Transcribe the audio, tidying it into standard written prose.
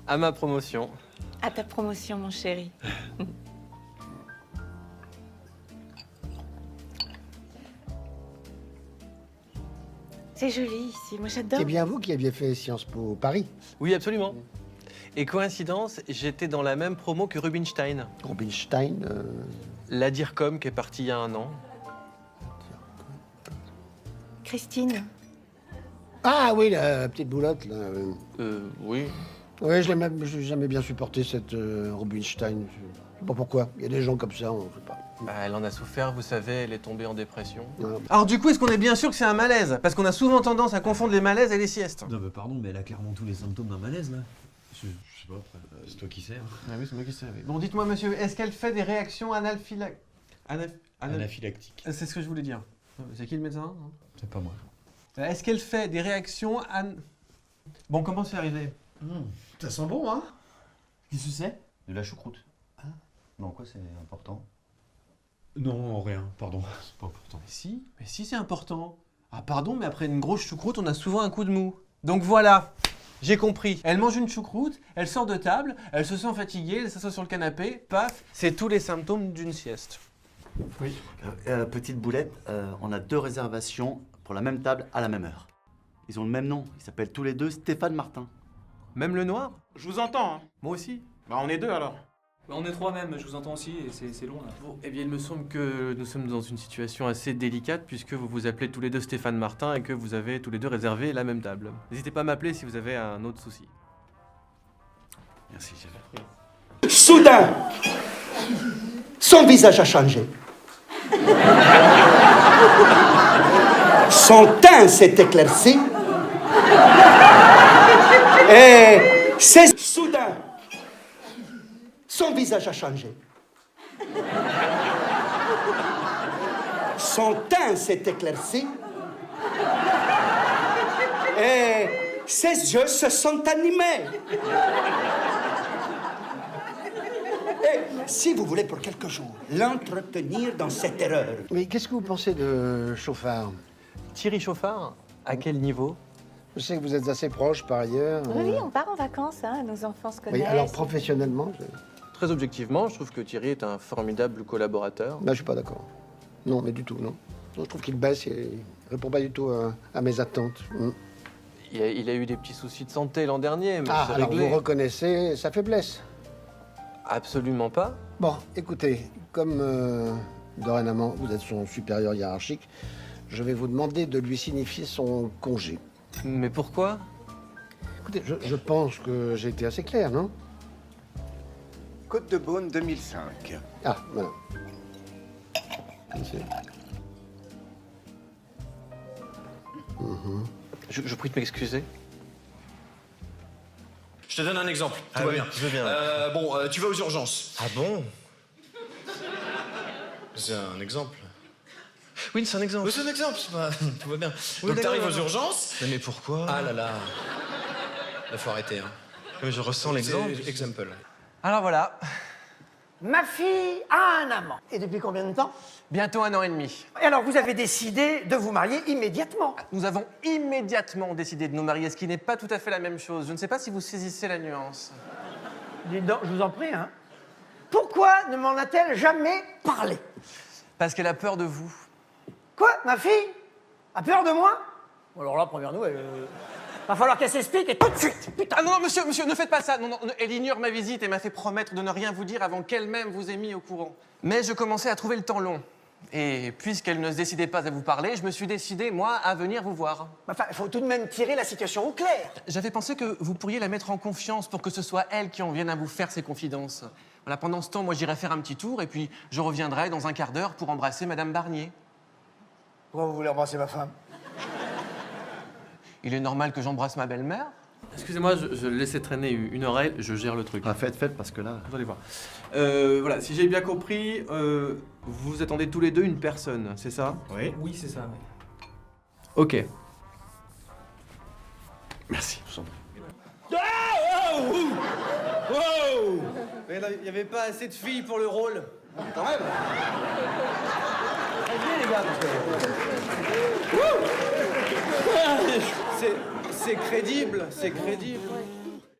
À ma promotion. À ta promotion, mon chéri. C'est joli ici, moi j'adore. C'est bien vous qui aviez fait Sciences Po Paris. Oui, absolument. Et coïncidence, j'étais dans la même promo que Rubinstein. Rubinstein, La DIRCOM qui est partie il y a 1 an. Christine. Ah oui, la petite boulotte, là. Oui. Oui, je l'ai jamais bien supporté, cette Rubinstein. Je sais pas pourquoi. Il y a des gens comme ça, on ne sait pas. Bah, elle en a souffert, vous savez, elle est tombée en dépression. Voilà. Alors du coup, est-ce qu'on est bien sûr que c'est un malaise? Parce qu'on a souvent tendance à confondre les malaises et les siestes. Non mais pardon, mais elle a clairement tous les symptômes d'un malaise là. Je sais pas, après, c'est toi qui sais. Hein. Ah oui, c'est moi qui sais. Oui. Bon, dites-moi, monsieur, est-ce qu'elle fait des réactions anaphylactiques? Anaphylactique. C'est ce que je voulais dire. C'est qui le médecin, non? C'est pas moi. Est-ce qu'elle fait des réactions Bon, comment c'est arrivé? Ça sent bon, hein? Qu'est-ce que c'est? De la choucroute. Non, quoi, c'est important? Non, rien, pardon, c'est pas important. Mais si, c'est important. Ah, pardon, mais après une grosse choucroute, on a souvent un coup de mou. Donc voilà, j'ai compris. Elle mange une choucroute, elle sort de table, elle se sent fatiguée, elle s'assoit sur le canapé, paf, c'est tous les symptômes d'une sieste. Oui. Petite boulette, on a 2 réservations pour la même table à la même heure. Ils ont le même nom, ils s'appellent tous les deux Stéphane Martin. Même le noir? Je vous entends, hein. Moi aussi. Bah on est 2 alors. Bah, on est 3 même, je vous entends aussi et c'est long là. Bon, eh bien, il me semble que nous sommes dans une situation assez délicate puisque vous vous appelez tous les deux Stéphane Martin et que vous avez tous les deux réservé la même table. N'hésitez pas à m'appeler si vous avez un autre souci. Merci, chef. Soudain, son visage a changé. Son teint s'est éclairci. Et c'est soudain, son visage a changé. Son teint s'est éclairci. Et ses yeux se sont animés. Et si vous voulez pour quelques jours l'entretenir dans cette erreur. Mais qu'est-ce que vous pensez de Chauffard? Thierry Chauffard, à quel niveau? Je sais que vous êtes assez proches par ailleurs. Oui, on part en vacances, hein, nos enfants se Oui, connaissent. alors professionnellement, Très objectivement, je trouve que Thierry est un formidable collaborateur. je suis pas d'accord. Non, mais du tout, non. Non, je trouve qu'il baisse et il répond pas du tout à mes attentes. Il a eu des petits soucis de santé l'an dernier, mais c'est alors réglé. vous reconnaissez sa faiblesse? Absolument pas. Bon, écoutez, comme dorénavant vous êtes son supérieur hiérarchique, je vais vous demander de lui signifier son congé. Mais pourquoi? Écoutez, je pense que j'ai été assez clair, non? Côte de Beaune 2005. Ah, voilà. Merci. Je prie de m'excuser. Je te donne un exemple. Tout va bien. Je veux bien. Tu vas aux urgences. Ah bon? C'est un exemple. Oui, c'est un exemple. C'est un exemple, c'est pas... tout va bien. Oui, Donc d'accord, t'arrives aux d'accord. urgences. Mais pourquoi? Ah là là. Il faut arrêter. Hein. Mais je ressens l'exemple. C'est exemple. Alors voilà, Ma fille a un amant. Et depuis combien de temps? bientôt 1 an et demi. Et alors, vous avez décidé de vous marier immédiatement. Nous avons immédiatement décidé de nous marier, ce qui n'est pas tout à fait la même chose. Je ne sais pas si vous saisissez la nuance. Dites donc, je vous en prie, hein. Pourquoi ne m'en a-t-elle jamais parlé? Parce qu'elle a peur de vous. Quoi? Ma fille a peur de moi? Alors là, première nouvelle. Va falloir qu'elle s'explique et tout de suite. Putain. Ah non, non, monsieur, ne faites pas ça. Non, non, elle ignore ma visite et m'a fait promettre de ne rien vous dire avant qu'elle-même vous ait mis au courant. Mais je commençais à trouver le temps long. Et puisqu'elle ne se décidait pas à vous parler, je me suis décidé, moi, à venir vous voir. Enfin, il faut tout de même tirer la situation au clair. J'avais pensé que vous pourriez la mettre en confiance pour que ce soit elle qui en vienne à vous faire ses confidences. Voilà, pendant ce temps, moi, j'irai faire un petit tour et puis je reviendrai dans un quart d'heure pour embrasser Madame Barnier. Pourquoi vous voulez embrasser ma femme? Il est normal que j'embrasse ma belle-mère. Excusez-moi, je laissais traîner une oreille, je gère le truc. Ah, faites, parce que là... Vous allez voir. Voilà, si j'ai bien compris, vous attendez tous les deux une personne, c'est ça? Oui. Oui, c'est ça, oui. Ok. Merci. Mais il n'y avait pas assez de filles pour le rôle. Quand même. Allez, les gars, parce que... C'est crédible, c'est crédible.